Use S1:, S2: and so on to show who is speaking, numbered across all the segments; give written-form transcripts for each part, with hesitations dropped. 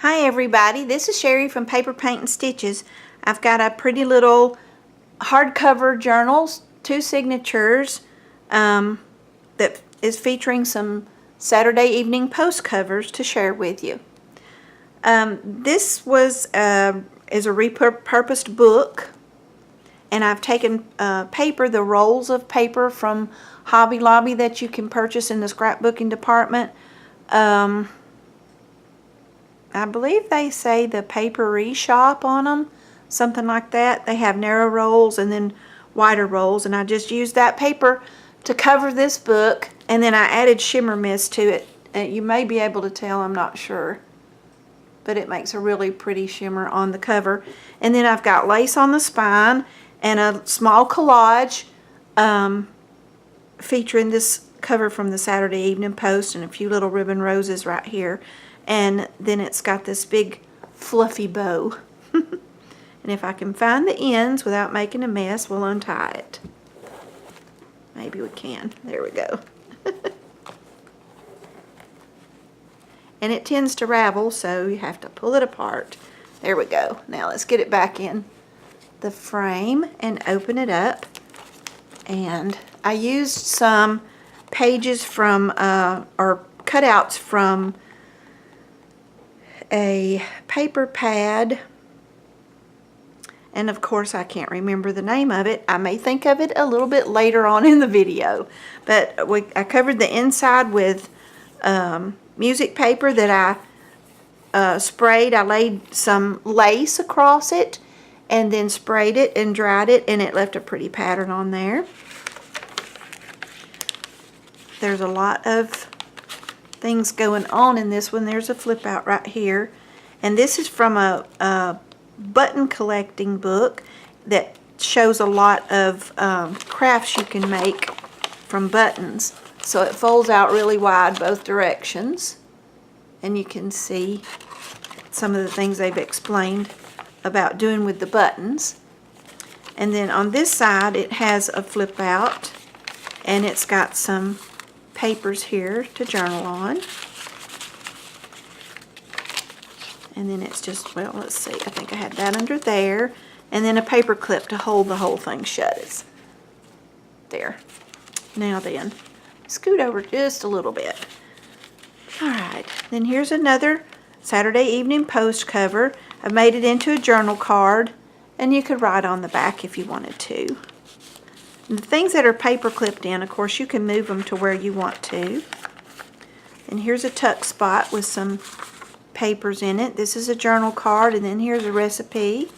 S1: Hi everybody, this is Sherry from Paper Paint and Stitches. I've got a pretty little hardcover journal, 2 signatures, that is featuring some Saturday Evening Post covers to share with you. This is a repurposed book, and I've taken paper, the rolls of paper from Hobby Lobby that you can purchase in the scrapbooking department. I believe they say the Papery Shop on them, something like that. They have narrow rolls and then wider rolls, and I just used that paper to cover this book, and then I added shimmer mist to it. You may be able to tell, I'm not sure, but it makes a really pretty shimmer on the cover. And then I've got lace on the spine and a small collage featuring this cover from the Saturday Evening Post and a few little ribbon roses right here. And then it's got this big fluffy bow. And if I can find the ends without making a mess, we'll untie it. Maybe we can. There we go. And it tends to ravel, so you have to pull it apart. There we go. Now let's get it back in the frame and open it up. And I used some pages from, or cutouts from a paper pad, and of course I can't remember the name of it. I may think of it a little bit later on in the video, but I covered the inside with music paper that I sprayed. I laid some lace across it and then sprayed it and dried it, and it left a pretty pattern on there. There's a lot of things going on in this one. There's a flip out right here, and this is from a button collecting book that shows a lot of crafts you can make from buttons. So it folds out really wide both directions, and you can see some of the things they've explained about doing with the buttons. And then on this side it has a flip out, and it's got some papers here to journal on. And then it's just, well, let's see, I think I had that under there, and then a paper clip to hold the whole thing shut. It's there. Now then, scoot over just a little bit. Alright, then here's another Saturday Evening Post cover. I've made it into a journal card, and you could write on the back if you wanted to. The things that are paper clipped in, of course, you can move them to where you want to. And here's a tuck spot with some papers in it. This is a journal card, and then here's a recipe.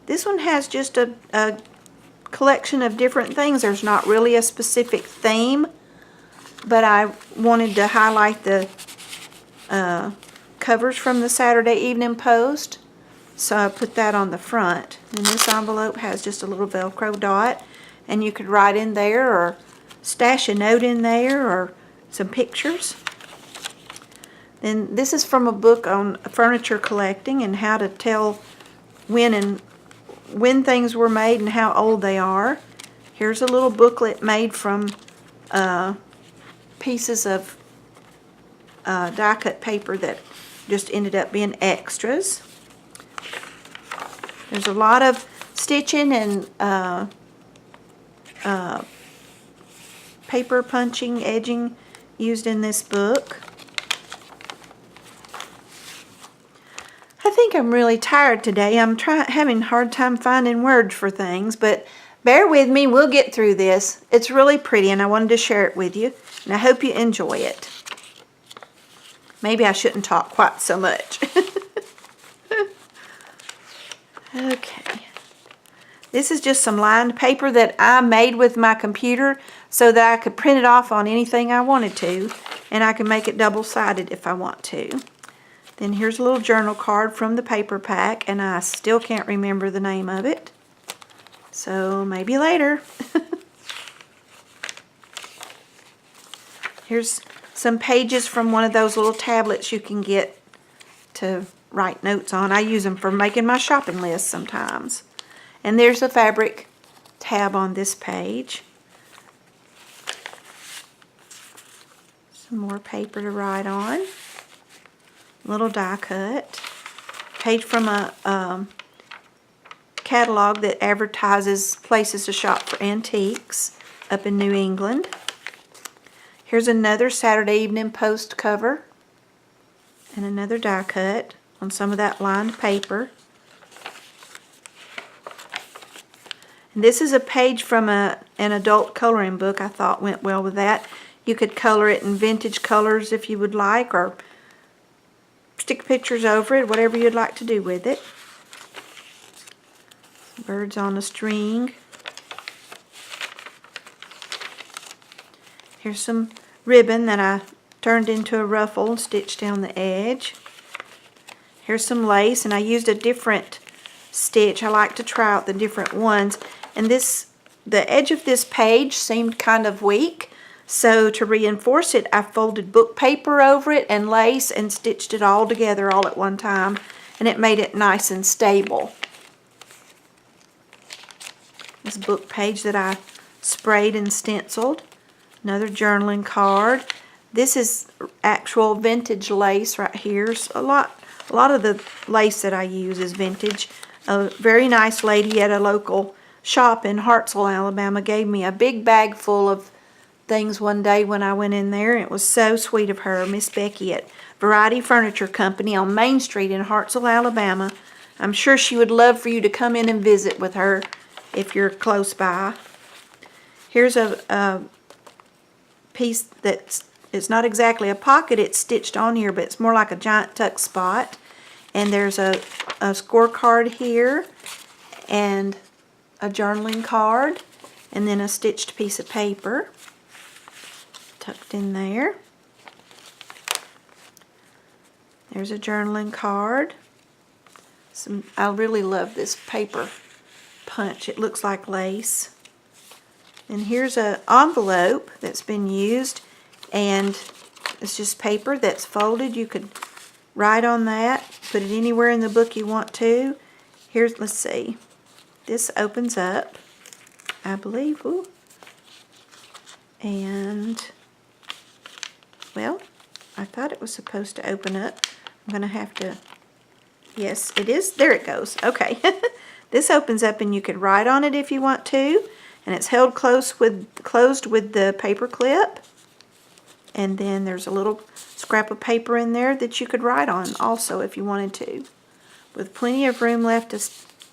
S1: This one has just a collection of different things. There's not really a specific theme, but I wanted to highlight the covers from the Saturday Evening Post. So I put that on the front. And this envelope has just a little Velcro dot, and you could write in there or stash a note in there or some pictures. Then this is from a book on furniture collecting and how to tell when things were made and how old they are. Here's a little booklet made from pieces of die cut paper that just ended up being extras. There's a lot of stitching and paper punching, edging used in this book. I think I'm really tired today. I'm having a hard time finding words for things, but bear with me, we'll get through this. It's really pretty, and I wanted to share it with you, and I hope you enjoy it. Maybe I shouldn't talk quite so much. Okay, this is just some lined paper that I made with my computer so that I could print it off on anything I wanted to, and I can make it double-sided if I want to. Then here's a little journal card from the paper pack, and I still can't remember the name of it, so maybe later. Here's some pages from one of those little tablets you can get to write notes on. I use them for making my shopping list sometimes. And there's a fabric tab on this page. Some more paper to write on. Little die cut. Page from a catalog that advertises places to shop for antiques up in New England. Here's another Saturday Evening Post cover and another die cut on some of that lined paper. And this is a page from an adult coloring book I thought went well with that. You could color it in vintage colors if you would like, or stick pictures over it, whatever you'd like to do with it. Birds on a string. Here's some ribbon that I turned into a ruffle and stitched down the edge. Here's some lace, and I used a different stitch. I like to try out the different ones. And the edge of this page seemed kind of weak, so to reinforce it, I folded book paper over it and lace and stitched it all together all at one time, and it made it nice and stable. This book page that I sprayed and stenciled. Another journaling card. This is actual vintage lace right here. So a lot of the lace that I use is vintage. A very nice lady at a local shop in Hartselle, Alabama gave me a big bag full of things one day when I went in there. It was so sweet of her, Miss Becky at Variety Furniture Company on Main Street in Hartselle, Alabama. I'm sure she would love for you to come in and visit with her if you're close by. Here's a piece that's, it's not exactly a pocket, it's stitched on here, but it's more like a giant tuck spot. And there's a scorecard here, and a journaling card, and then a stitched piece of paper tucked in there. There's a journaling card. I really love this paper punch. It looks like lace. And here's an envelope that's been used, and it's just paper that's folded. You could write on that, put it anywhere in the book you want to. Here's, let's see, this opens up, I believe. Ooh. And, well, I thought it was supposed to open up. I'm going to have to, yes, it is. There it goes. Okay. This opens up, and you could write on it if you want to. And it's held closed with the paper clip. And then there's a little scrap of paper in there that you could write on also if you wanted to. With plenty of room left to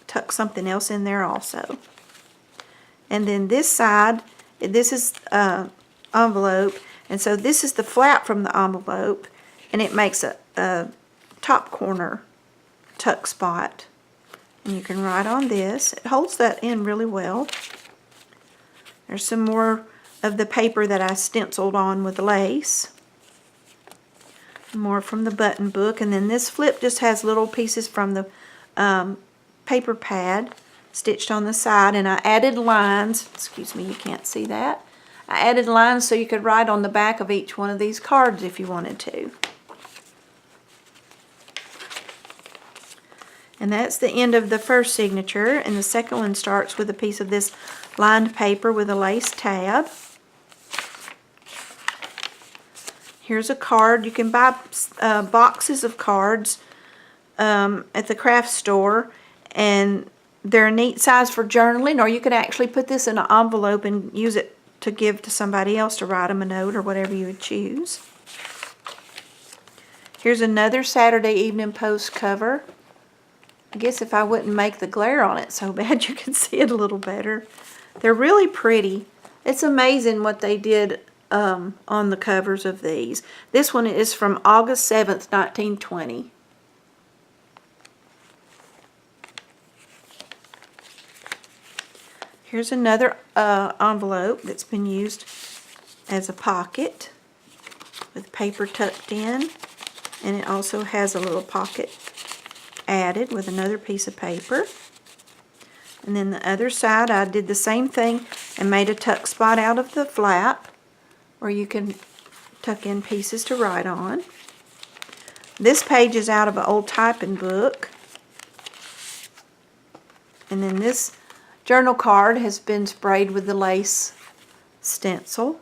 S1: tuck something else in there also. And then this side, this is envelope. And so this is the flap from the envelope. And it makes a top corner tuck spot. And you can write on this. It holds that in really well. There's some more of the paper that I stenciled on with lace. More from the button book. And then this flip just has little pieces from the paper pad stitched on the side. And I added lines. Excuse me, you can't see that. I added lines so you could write on the back of each one of these cards if you wanted to. And that's the end of the first signature. And the second one starts with a piece of this lined paper with a lace tab. Here's a card. You can buy boxes of cards at the craft store, and they're a neat size for journaling, or you could actually put this in an envelope and use it to give to somebody else to write them a note or whatever you would choose. Here's another Saturday Evening Post cover. I guess if I wouldn't make the glare on it so bad, you could see it a little better. They're really pretty. It's amazing what they did on the covers of these. This one is from August 7th, 1920. Here's another envelope that's been used as a pocket with paper tucked in, and it also has a little pocket added with another piece of paper. And then the other side, I did the same thing and made a tuck spot out of the flap where you can tuck in pieces to write on. This page is out of an old typing book. And then this journal card has been sprayed with the lace stencil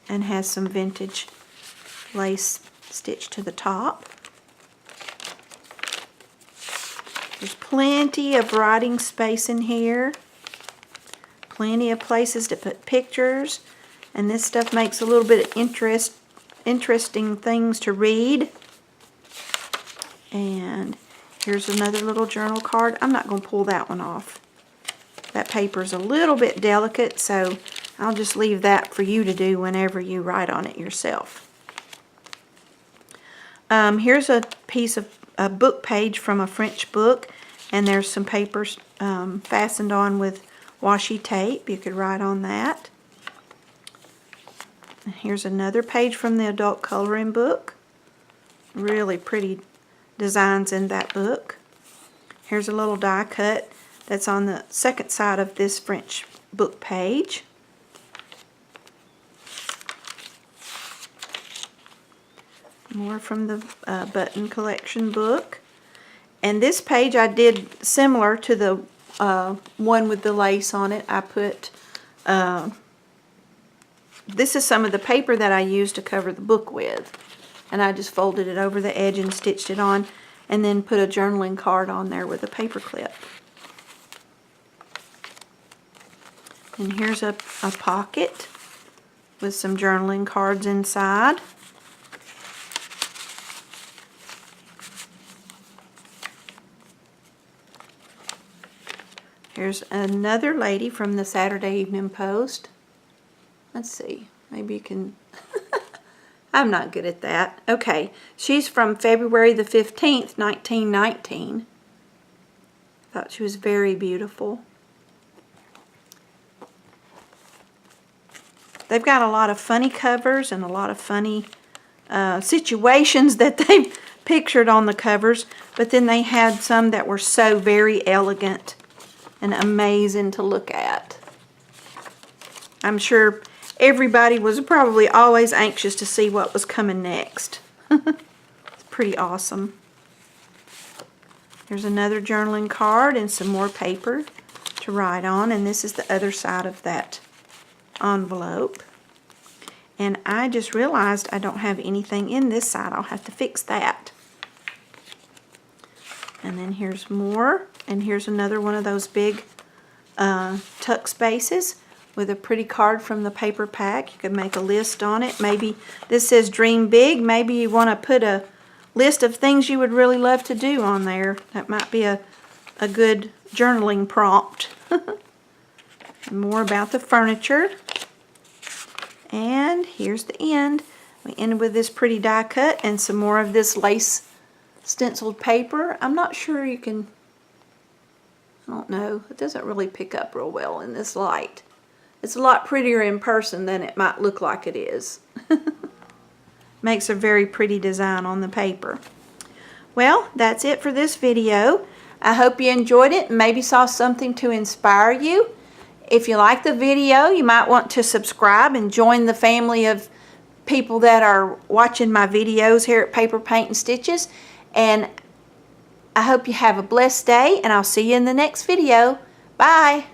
S1: and has some vintage lace stitch to the top. There's plenty of writing space in here. Plenty of places to put pictures. And this stuff makes a little bit of interesting things to read. And here's another little journal card. I'm not going to pull that one off. That paper's a little bit delicate, so I'll just leave that for you to do whenever you write on it yourself. Here's a piece of a book page from a French book, and there's some papers fastened on with washi tape. You could write on that. And here's another page from the adult coloring book. Really pretty designs in that book. Here's a little die cut that's on the second side of this French book page. More from the button collection book. And this page I did similar to the one with the lace on it. I put, this is some of the paper that I used to cover the book with. And I just folded it over the edge and stitched it on, and then put a journaling card on there with a paper clip. And here's a pocket with some journaling cards inside. Here's another lady from the Saturday Evening Post. Let's see, maybe you can... I'm not good at that. Okay, she's from February the 15th, 1919. Thought she was very beautiful. They've got a lot of funny covers and a lot of funny situations that they've pictured on the covers, but then they had some that were so very elegant and amazing to look at. I'm sure everybody was probably always anxious to see what was coming next. It's pretty awesome. Here's another journaling card and some more paper to write on, and this is the other side of that envelope. And I just realized I don't have anything in this side. I'll have to fix that. And then here's more, and here's another one of those big tuck spaces with a pretty card from the paper pack. You could make a list on it. Maybe this says dream big. Maybe you want to put a list of things you would really love to do on there. That might be a good journaling prompt. More about the furniture. And here's the end. We ended with this pretty die cut and some more of this lace stenciled paper. I'm not sure you can, I don't know, it doesn't really pick up real well in this light. It's a lot prettier in person than it might look like it is. Makes a very pretty design on the paper. Well, that's it for this video. I hope you enjoyed it and maybe saw something to inspire you. If you like the video, you might want to subscribe and join the family of people that are watching my videos here at Paper Paint and Stitches. And I hope you have a blessed day, and I'll see you in the next video. Bye!